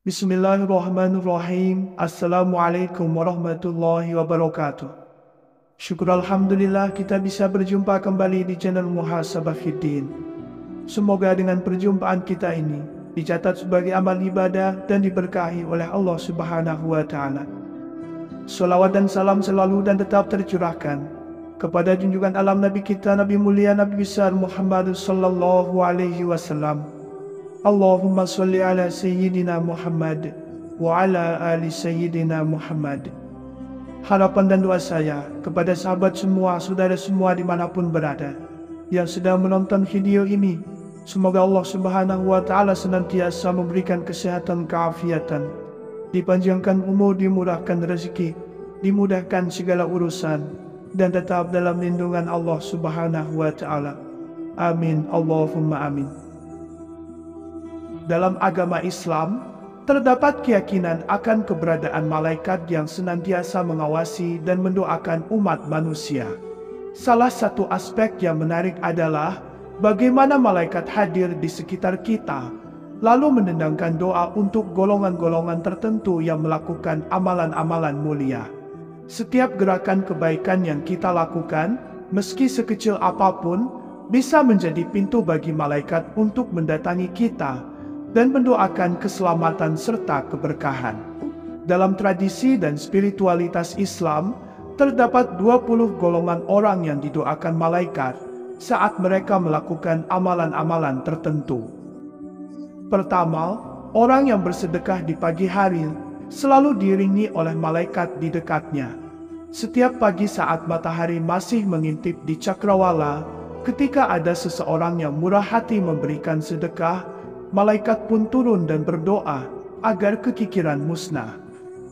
Bismillahirrahmanirrahim. Assalamualaikum warahmatullahi wabarakatuh. Syukur Alhamdulillah kita bisa berjumpa kembali di channel Muhasabah Fiddin. Semoga dengan perjumpaan kita ini dicatat sebagai amal ibadah dan diberkahi oleh Allah Subhanahu wa Ta'ala. Salawat dan salam selalu dan tetap tercurahkan kepada junjungan alam Nabi kita, Nabi mulia, Nabi besar Muhammad sallallahu alaihi wasallam. Allahumma sholli ala Sayyidina Muhammad wa ala ali Sayyidina Muhammad. Harapan dan doa saya kepada sahabat semua, saudara semua dimanapun berada yang sedang menonton video ini, semoga Allah Subhanahu wa Ta'ala senantiasa memberikan kesehatan, keafiatan, dipanjangkan umur, dimurahkan rezeki, dimudahkan segala urusan, dan tetap dalam lindungan Allah Subhanahu wa Ta'ala. Amin, Allahumma amin. Dalam agama Islam, terdapat keyakinan akan keberadaan malaikat yang senantiasa mengawasi dan mendoakan umat manusia. Salah satu aspek yang menarik adalah bagaimana malaikat hadir di sekitar kita, lalu mendendangkan doa untuk golongan-golongan tertentu yang melakukan amalan-amalan mulia. Setiap gerakan kebaikan yang kita lakukan, meski sekecil apapun, bisa menjadi pintu bagi malaikat untuk mendatangi kita dan mendoakan keselamatan serta keberkahan. Dalam tradisi dan spiritualitas Islam, terdapat 20 golongan orang yang didoakan malaikat saat mereka melakukan amalan-amalan tertentu. Pertama, orang yang bersedekah di pagi hari selalu diiringi oleh malaikat di dekatnya. Setiap pagi saat matahari masih mengintip di cakrawala, ketika ada seseorang yang murah hati memberikan sedekah, malaikat pun turun dan berdoa agar kekikiran musnah.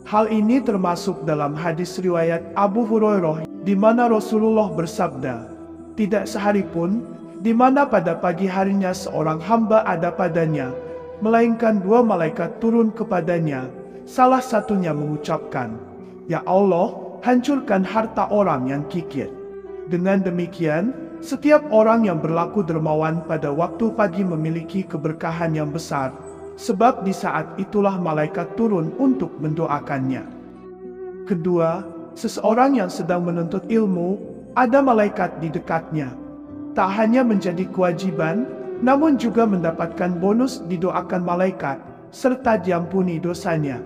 Hal ini termasuk dalam hadis riwayat Abu Hurairah di mana Rasulullah bersabda, "Tidak sehari pun di mana pada pagi harinya seorang hamba ada padanya, melainkan 2 malaikat turun kepadanya. Salah satunya mengucapkan, 'Ya Allah, hancurkan harta orang yang kikir.' Dengan demikian, setiap orang yang berlaku dermawan pada waktu pagi memiliki keberkahan yang besar, sebab di saat itulah malaikat turun untuk mendoakannya." Kedua, seseorang yang sedang menuntut ilmu, ada malaikat di dekatnya. Tak hanya menjadi kewajiban, namun juga mendapatkan bonus didoakan malaikat, serta diampuni dosanya.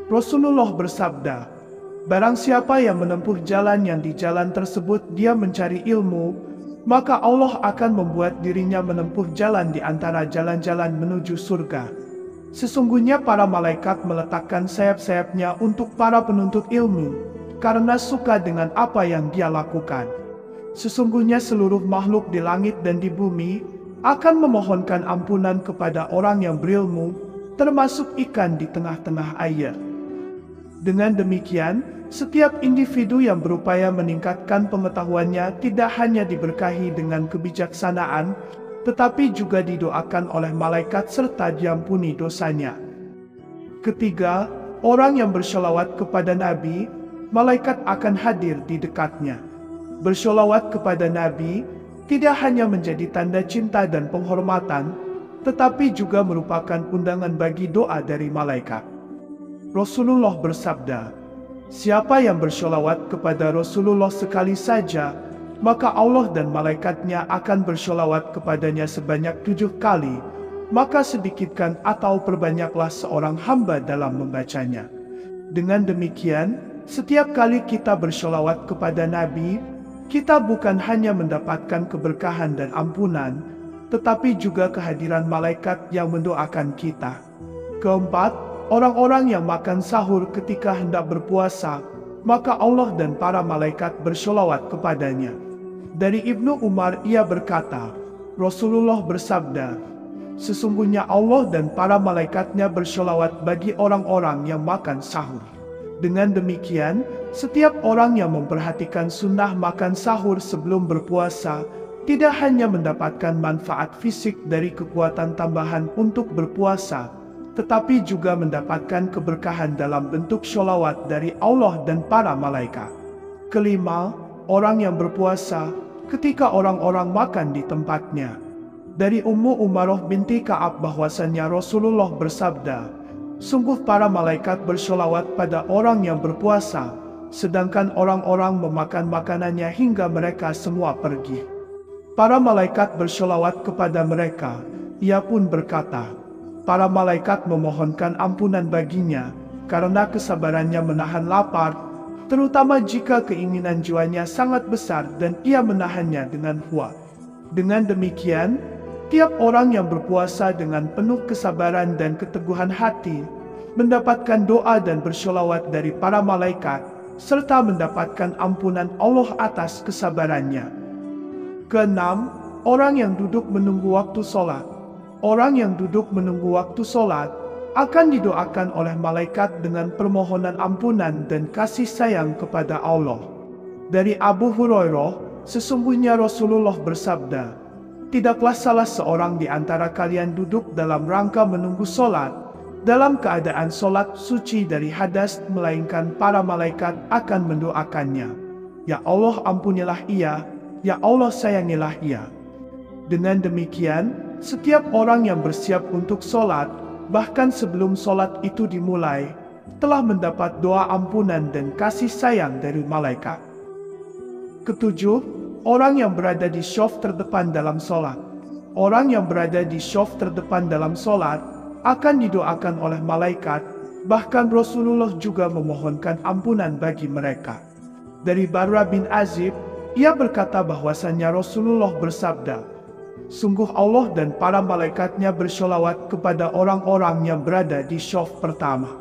Rasulullah bersabda, "Barang siapa yang menempuh jalan yang di jalan tersebut dia mencari ilmu, maka Allah akan membuat dirinya menempuh jalan di antara jalan-jalan menuju surga. Sesungguhnya para malaikat meletakkan sayap-sayapnya untuk para penuntut ilmu, karena suka dengan apa yang dia lakukan. Sesungguhnya seluruh makhluk di langit dan di bumi akan memohonkan ampunan kepada orang yang berilmu, termasuk ikan di tengah-tengah air." Dengan demikian, setiap individu yang berupaya meningkatkan pengetahuannya tidak hanya diberkahi dengan kebijaksanaan, tetapi juga didoakan oleh malaikat serta diampuni dosanya. Ketiga, orang yang bersolawat kepada Nabi, malaikat akan hadir di dekatnya. Bersolawat kepada Nabi tidak hanya menjadi tanda cinta dan penghormatan, tetapi juga merupakan undangan bagi doa dari malaikat. Rasulullah bersabda, "Siapa yang bersolawat kepada Rasulullah sekali saja, maka Allah dan malaikatnya akan bersolawat kepadanya sebanyak 7 kali, maka sedikitkan atau perbanyaklah seorang hamba dalam membacanya." Dengan demikian, setiap kali kita bersolawat kepada Nabi, kita bukan hanya mendapatkan keberkahan dan ampunan, tetapi juga kehadiran malaikat yang mendoakan kita. Keempat, orang-orang yang makan sahur ketika hendak berpuasa, maka Allah dan para malaikat bersolawat kepadanya. Dari Ibnu Umar ia berkata, Rasulullah bersabda, "Sesungguhnya Allah dan para malaikatnya bersolawat bagi orang-orang yang makan sahur." Dengan demikian, setiap orang yang memperhatikan sunnah makan sahur sebelum berpuasa, tidak hanya mendapatkan manfaat fisik dari kekuatan tambahan untuk berpuasa, tetapi juga mendapatkan keberkahan dalam bentuk sholawat dari Allah dan para malaikat. Kelima, orang yang berpuasa ketika orang-orang makan di tempatnya. Dari Ummu Umaroh binti Ka'ab bahwasannya Rasulullah bersabda, "Sungguh para malaikat bersholawat pada orang yang berpuasa, sedangkan orang-orang memakan makanannya hingga mereka semua pergi. Para malaikat bersholawat kepada mereka, ia pun berkata, para malaikat memohonkan ampunan baginya, karena kesabarannya menahan lapar, terutama jika keinginan jiwanya sangat besar dan ia menahannya dengan kuat. Dengan demikian, tiap orang yang berpuasa dengan penuh kesabaran dan keteguhan hati, mendapatkan doa dan bersholawat dari para malaikat, serta mendapatkan ampunan Allah atas kesabarannya." Keenam, orang yang duduk menunggu waktu sholat. Orang yang duduk menunggu waktu sholat akan didoakan oleh malaikat dengan permohonan ampunan dan kasih sayang kepada Allah. Dari Abu Hurairah, sesungguhnya Rasulullah bersabda, "Tidaklah salah seorang di antara kalian duduk dalam rangka menunggu sholat, dalam keadaan sholat suci dari hadas, melainkan para malaikat akan mendoakannya. Ya Allah, ampunilah ia. Ya Allah, sayangilah ia." Dengan demikian, setiap orang yang bersiap untuk sholat, bahkan sebelum sholat itu dimulai, telah mendapat doa ampunan dan kasih sayang dari malaikat. Ketujuh, orang yang berada di shaf terdepan dalam sholat. Orang yang berada di shaf terdepan dalam sholat akan didoakan oleh malaikat, bahkan Rasulullah juga memohonkan ampunan bagi mereka. Dari Barra bin Azib, ia berkata bahwasannya Rasulullah bersabda, "Sungguh Allah dan para malaikatnya bersholawat kepada orang-orang yang berada di shaf pertama."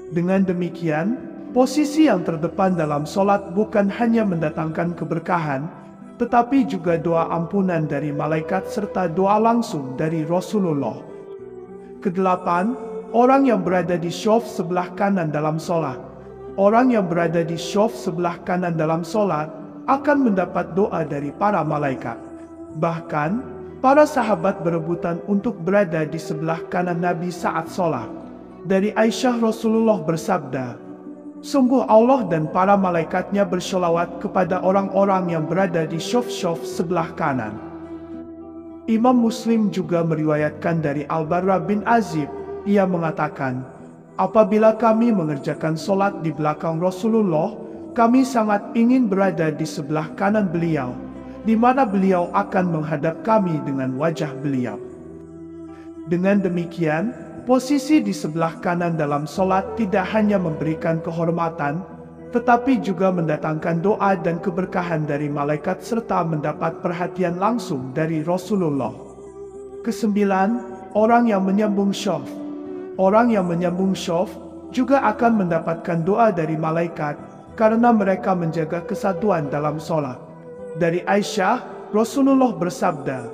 Dengan demikian, posisi yang terdepan dalam sholat bukan hanya mendatangkan keberkahan, tetapi juga doa ampunan dari malaikat serta doa langsung dari Rasulullah. Kedelapan, orang yang berada di shaf sebelah kanan dalam sholat. Orang yang berada di shaf sebelah kanan dalam sholat akan mendapat doa dari para malaikat. Bahkan, para sahabat berebutan untuk berada di sebelah kanan Nabi saat sholat. Dari Aisyah, Rasulullah bersabda, "Sungguh Allah dan para malaikatnya bersholawat kepada orang-orang yang berada di shaf-shaf sebelah kanan." Imam Muslim juga meriwayatkan dari Al-Barra bin Azib, ia mengatakan, "Apabila kami mengerjakan sholat di belakang Rasulullah, kami sangat ingin berada di sebelah kanan beliau, di mana beliau akan menghadap kami dengan wajah beliau." Dengan demikian, posisi di sebelah kanan dalam sholat tidak hanya memberikan kehormatan, tetapi juga mendatangkan doa dan keberkahan dari malaikat serta mendapat perhatian langsung dari Rasulullah. Kesembilan, orang yang menyambung shaf. Orang yang menyambung shaf juga akan mendapatkan doa dari malaikat, karena mereka menjaga kesatuan dalam sholat. Dari Aisyah, Rasulullah bersabda,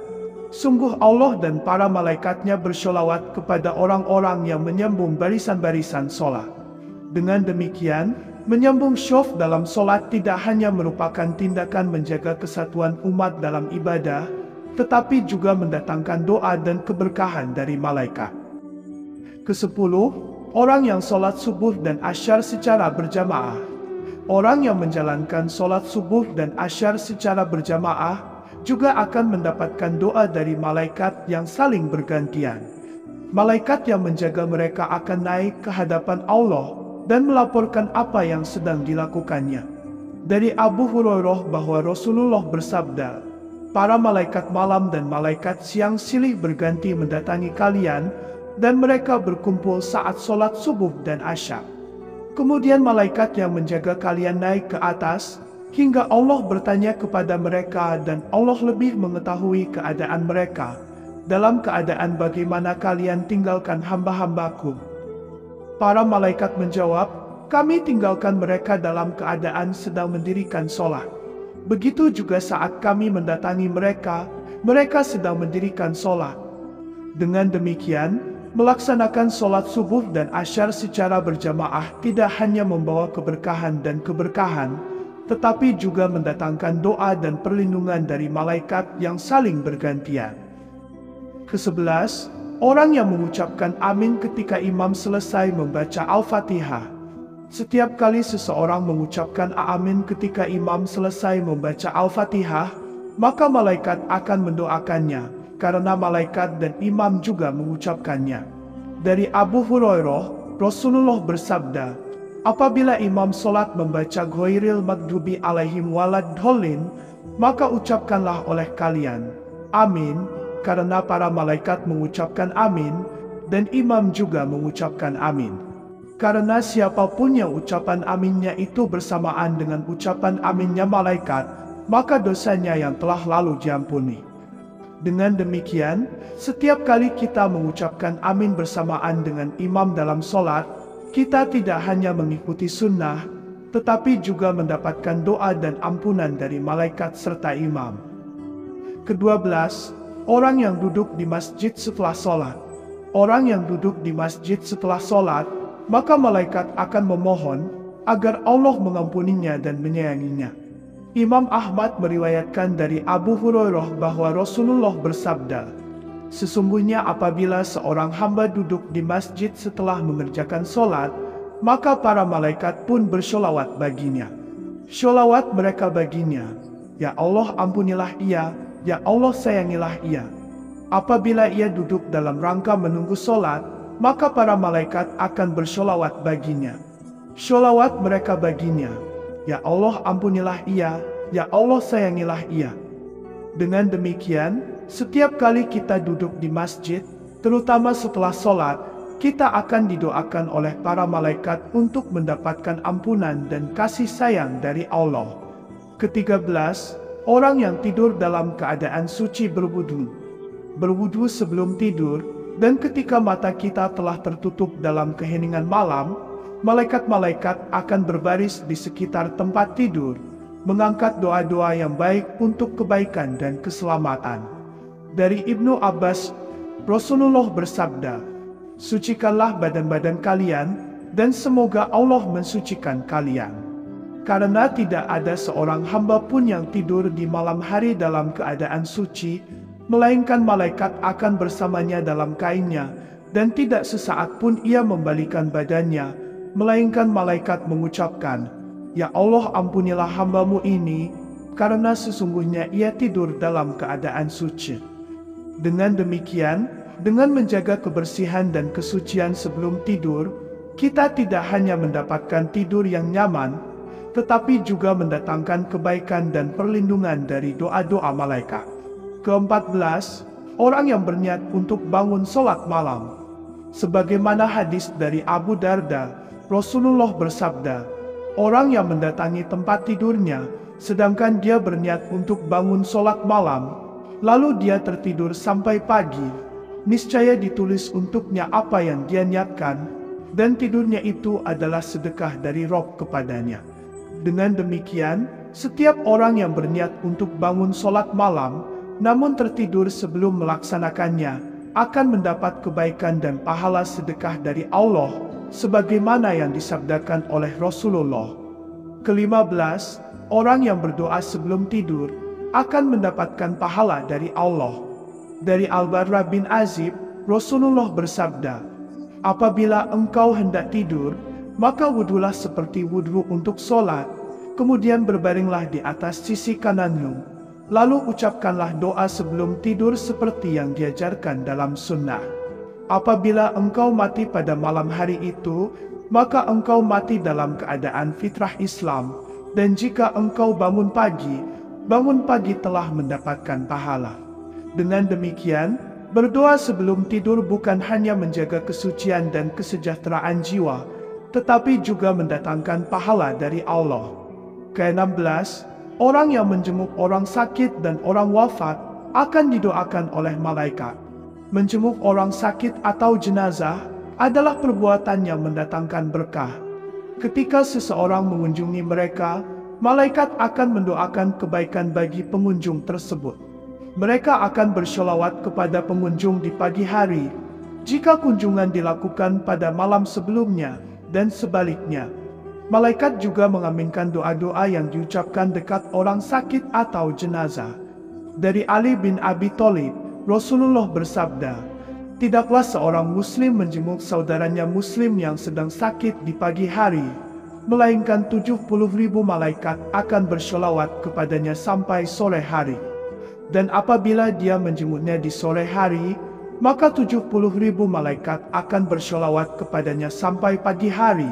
"Sungguh Allah dan para malaikatnya bersholawat kepada orang-orang yang menyambung barisan-barisan sholat." Dengan demikian, menyambung shaf dalam sholat tidak hanya merupakan tindakan menjaga kesatuan umat dalam ibadah, tetapi juga mendatangkan doa dan keberkahan dari malaikat. Kesepuluh, orang yang sholat subuh dan asyar secara berjamaah. Orang yang menjalankan sholat subuh dan asyar secara berjamaah juga akan mendapatkan doa dari malaikat yang saling bergantian. Malaikat yang menjaga mereka akan naik ke hadapan Allah dan melaporkan apa yang sedang dilakukannya. Dari Abu Hurairah bahwa Rasulullah bersabda, "Para malaikat malam dan malaikat siang silih berganti mendatangi kalian, dan mereka berkumpul saat sholat subuh dan asyar. Kemudian malaikat yang menjaga kalian naik ke atas, hingga Allah bertanya kepada mereka dan Allah lebih mengetahui keadaan mereka, dalam keadaan bagaimana kalian tinggalkan hamba-hambaku." Para malaikat menjawab, "Kami tinggalkan mereka dalam keadaan sedang mendirikan sholat. Begitu juga saat kami mendatangi mereka, mereka sedang mendirikan sholat." Dengan demikian, melaksanakan sholat subuh dan asyar secara berjamaah tidak hanya membawa keberkahan dan keberkahan, tetapi juga mendatangkan doa dan perlindungan dari malaikat yang saling bergantian. Ke-11, orang yang mengucapkan amin ketika imam selesai membaca Al-Fatihah. Setiap kali seseorang mengucapkan amin ketika imam selesai membaca Al-Fatihah, maka malaikat akan mendoakannya, karena malaikat dan imam juga mengucapkannya. Dari Abu Hurairah, Rasulullah bersabda, apabila imam solat membaca Ghairil Maghdubi alaihim waladhdallin, maka ucapkanlah oleh kalian, amin, karena para malaikat mengucapkan amin, dan imam juga mengucapkan amin. Karena siapapun yang ucapan aminnya itu bersamaan dengan ucapan aminnya malaikat, maka dosanya yang telah lalu diampuni. Dengan demikian, setiap kali kita mengucapkan amin bersamaan dengan imam dalam solat, kita tidak hanya mengikuti sunnah, tetapi juga mendapatkan doa dan ampunan dari malaikat serta imam. Ke-12, orang yang duduk di masjid setelah solat. Orang yang duduk di masjid setelah solat, maka malaikat akan memohon agar Allah mengampuninya dan menyayanginya. Imam Ahmad meriwayatkan dari Abu Hurairah bahwa Rasulullah bersabda, sesungguhnya apabila seorang hamba duduk di masjid setelah mengerjakan solat, maka para malaikat pun bersholawat baginya. Sholawat mereka baginya, ya Allah ampunilah ia, ya Allah sayangilah ia. Apabila ia duduk dalam rangka menunggu solat, maka para malaikat akan bersholawat baginya. Sholawat mereka baginya, ya Allah ampunilah ia, ya Allah sayangilah ia. Dengan demikian, setiap kali kita duduk di masjid, terutama setelah solat, kita akan didoakan oleh para malaikat untuk mendapatkan ampunan dan kasih sayang dari Allah. Ke-13, orang yang tidur dalam keadaan suci berwudu. Berwudu sebelum tidur, dan ketika mata kita telah tertutup dalam keheningan malam, malaikat-malaikat akan berbaris di sekitar tempat tidur, mengangkat doa-doa yang baik untuk kebaikan dan keselamatan. Dari Ibnu Abbas, Rasulullah bersabda, sucikanlah badan-badan kalian, dan semoga Allah mensucikan kalian. Karena tidak ada seorang hamba pun yang tidur di malam hari dalam keadaan suci, melainkan malaikat akan bersamanya dalam kainnya, dan tidak sesaat pun ia membalikan badannya, melainkan malaikat mengucapkan, ya Allah ampunilah hambamu ini, karena sesungguhnya ia tidur dalam keadaan suci. Dengan demikian, dengan menjaga kebersihan dan kesucian sebelum tidur, kita tidak hanya mendapatkan tidur yang nyaman, tetapi juga mendatangkan kebaikan dan perlindungan dari doa-doa malaikat. Ke-14, orang yang berniat untuk bangun sholat malam. Sebagaimana hadis dari Abu Darda, Rasulullah bersabda, orang yang mendatangi tempat tidurnya, sedangkan dia berniat untuk bangun sholat malam, lalu dia tertidur sampai pagi, niscaya ditulis untuknya apa yang dia niatkan, dan tidurnya itu adalah sedekah dari Rob kepadanya. Dengan demikian, setiap orang yang berniat untuk bangun sholat malam, namun tertidur sebelum melaksanakannya, akan mendapat kebaikan dan pahala sedekah dari Allah, sebagaimana yang disabdakan oleh Rasulullah. Ke-15, orang yang berdoa sebelum tidur, akan mendapatkan pahala dari Allah. Dari Al-Barra bin Azib, Rasulullah bersabda, apabila engkau hendak tidur, maka wudulah seperti wudu untuk sholat, kemudian berbaringlah di atas sisi kananmu. Lalu ucapkanlah doa sebelum tidur seperti yang diajarkan dalam sunnah. Apabila engkau mati pada malam hari itu, maka engkau mati dalam keadaan fitrah Islam, dan jika engkau bangun pagi telah mendapatkan pahala. Dengan demikian, berdoa sebelum tidur bukan hanya menjaga kesucian dan kesejahteraan jiwa, tetapi juga mendatangkan pahala dari Allah. Ke-16, orang yang menjenguk orang sakit dan orang wafat akan didoakan oleh malaikat. Menjenguk orang sakit atau jenazah adalah perbuatan yang mendatangkan berkah. Ketika seseorang mengunjungi mereka, malaikat akan mendoakan kebaikan bagi pengunjung tersebut. Mereka akan bersholawat kepada pengunjung di pagi hari, jika kunjungan dilakukan pada malam sebelumnya, dan sebaliknya. Malaikat juga mengaminkan doa-doa yang diucapkan dekat orang sakit atau jenazah. Dari Ali bin Abi Thalib, Rasulullah bersabda, "Tidaklah seorang muslim menjenguk saudaranya muslim yang sedang sakit di pagi hari, melainkan 70.000 malaikat akan bersolawat kepadanya sampai sore hari. Dan apabila dia menjenguknya di sore hari, maka 70.000 malaikat akan bersolawat kepadanya sampai pagi hari,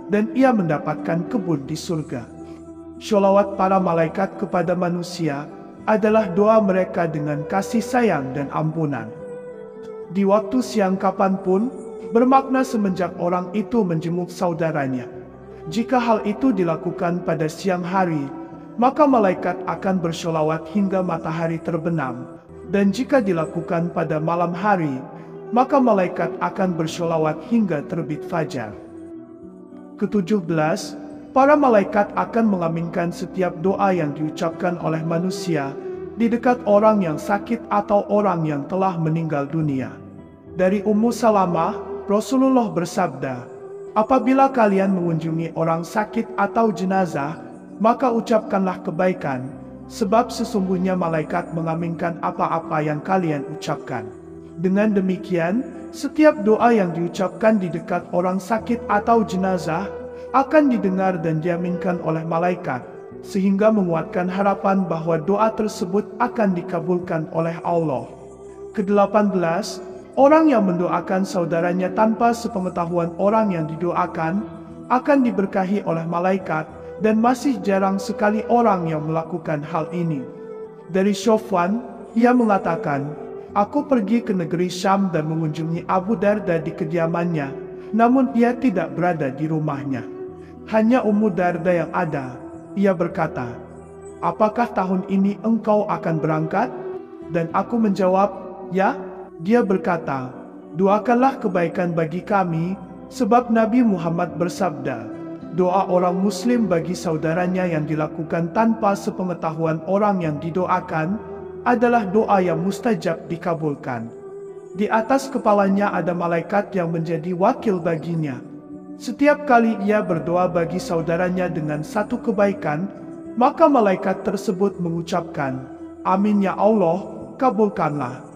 dan ia mendapatkan kebun di surga." Sholawat para malaikat kepada manusia adalah doa mereka dengan kasih sayang dan ampunan. Di waktu siang kapanpun, bermakna semenjak orang itu menjenguk saudaranya. Jika hal itu dilakukan pada siang hari, maka malaikat akan bersolawat hingga matahari terbenam. Dan jika dilakukan pada malam hari, maka malaikat akan bersolawat hingga terbit fajar. Ke-17, para malaikat akan mengaminkan setiap doa yang diucapkan oleh manusia di dekat orang yang sakit atau orang yang telah meninggal dunia. Dari Ummu Salamah, Rasulullah bersabda, "Apabila kalian mengunjungi orang sakit atau jenazah, maka ucapkanlah kebaikan, sebab sesungguhnya malaikat mengaminkan apa-apa yang kalian ucapkan." Dengan demikian, setiap doa yang diucapkan di dekat orang sakit atau jenazah akan didengar dan diaminkan oleh malaikat, sehingga menguatkan harapan bahwa doa tersebut akan dikabulkan oleh Allah. Ke-18, orang yang mendoakan saudaranya tanpa sepengetahuan orang yang didoakan akan diberkahi oleh malaikat, dan masih jarang sekali orang yang melakukan hal ini. Dari Sofwan, ia mengatakan, "Aku pergi ke negeri Syam dan mengunjungi Abu Darda di kediamannya, namun ia tidak berada di rumahnya. Hanya Ummu Darda yang ada." Ia berkata, "Apakah tahun ini engkau akan berangkat?" Dan aku menjawab, "Ya." Dia berkata, "Doakanlah kebaikan bagi kami, sebab Nabi Muhammad bersabda, doa orang muslim bagi saudaranya yang dilakukan tanpa sepengetahuan orang yang didoakan adalah doa yang mustajab dikabulkan. Di atas kepalanya ada malaikat yang menjadi wakil baginya. Setiap kali ia berdoa bagi saudaranya dengan satu kebaikan, maka malaikat tersebut mengucapkan, 'Amin ya Allah, kabulkanlah.'"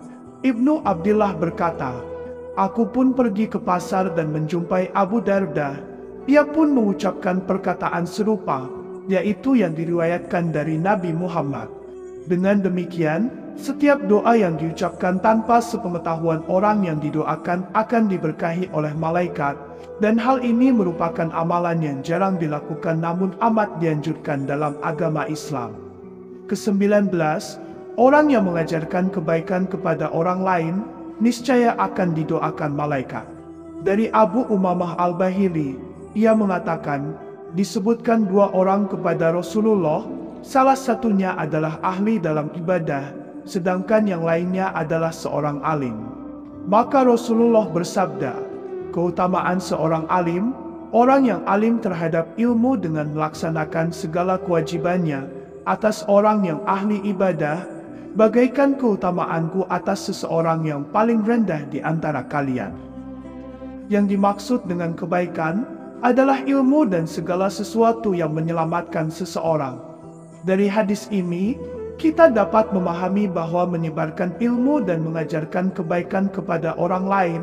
Ibnu Abdillah berkata, "Aku pun pergi ke pasar dan menjumpai Abu Darda. Ia pun mengucapkan perkataan serupa, yaitu yang diriwayatkan dari Nabi Muhammad. Dengan demikian, setiap doa yang diucapkan tanpa sepengetahuan orang yang didoakan akan diberkahi oleh malaikat, dan hal ini merupakan amalan yang jarang dilakukan namun amat dianjurkan dalam agama Islam." Ke-19, orang yang mengajarkan kebaikan kepada orang lain, niscaya akan didoakan malaikat. Dari Abu Umamah Al-Bahili, ia mengatakan, disebutkan dua orang kepada Rasulullah, salah satunya adalah ahli dalam ibadah, sedangkan yang lainnya adalah seorang alim. Maka Rasulullah bersabda, keutamaan seorang alim, orang yang alim terhadap ilmu dengan melaksanakan segala kewajibannya, atas orang yang ahli ibadah, bagaikan keutamaanku atas seseorang yang paling rendah di antara kalian. Yang dimaksud dengan kebaikan adalah ilmu dan segala sesuatu yang menyelamatkan seseorang. Dari hadis ini, kita dapat memahami bahwa menyebarkan ilmu dan mengajarkan kebaikan kepada orang lain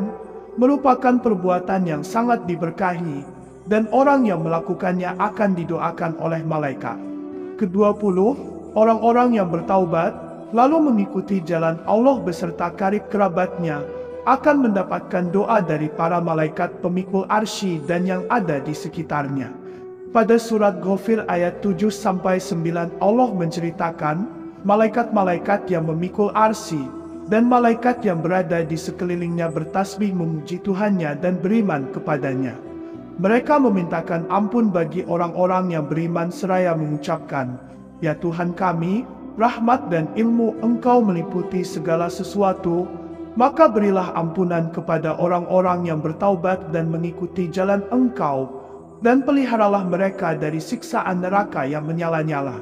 merupakan perbuatan yang sangat diberkahi, dan orang yang melakukannya akan didoakan oleh malaikat. Ke-20, orang-orang yang bertaubat lalu mengikuti jalan Allah beserta karib kerabatnya akan mendapatkan doa dari para malaikat pemikul arsy dan yang ada di sekitarnya. Pada surat Ghafir ayat 7-9 Allah menceritakan malaikat-malaikat yang memikul arsy dan malaikat yang berada di sekelilingnya bertasbih memuji Tuhannya dan beriman kepadanya. Mereka memintakan ampun bagi orang-orang yang beriman seraya mengucapkan, "Ya Tuhan kami, rahmat dan ilmu Engkau meliputi segala sesuatu, maka berilah ampunan kepada orang-orang yang bertaubat dan mengikuti jalan Engkau, dan peliharalah mereka dari siksaan neraka yang menyala-nyala.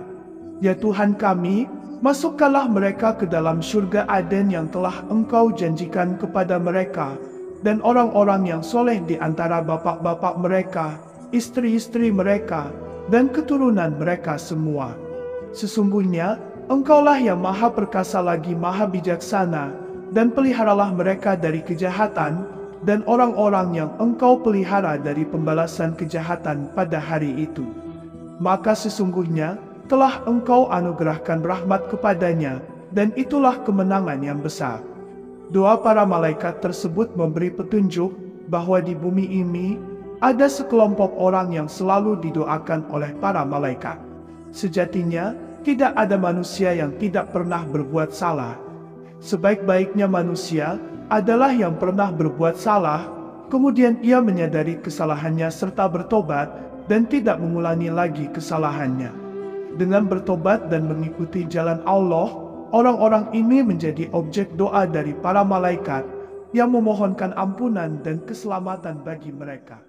Ya Tuhan kami, masukkanlah mereka ke dalam surga Aden yang telah Engkau janjikan kepada mereka, dan orang-orang yang soleh di antara bapak-bapak mereka, istri-istri mereka, dan keturunan mereka semua. Sesungguhnya, Engkaulah yang maha perkasa lagi maha bijaksana, dan peliharalah mereka dari kejahatan, dan orang-orang yang Engkau pelihara dari pembalasan kejahatan pada hari itu. Maka sesungguhnya, telah Engkau anugerahkan rahmat kepadanya, dan itulah kemenangan yang besar. Doa para malaikat tersebut memberi petunjuk bahwa di bumi ini ada sekelompok orang yang selalu didoakan oleh para malaikat. Sejatinya, tidak ada manusia yang tidak pernah berbuat salah. Sebaik-baiknya manusia adalah yang pernah berbuat salah, kemudian ia menyadari kesalahannya serta bertobat dan tidak mengulangi lagi kesalahannya. Dengan bertobat dan mengikuti jalan Allah, orang-orang ini menjadi objek doa dari para malaikat yang memohonkan ampunan dan keselamatan bagi mereka.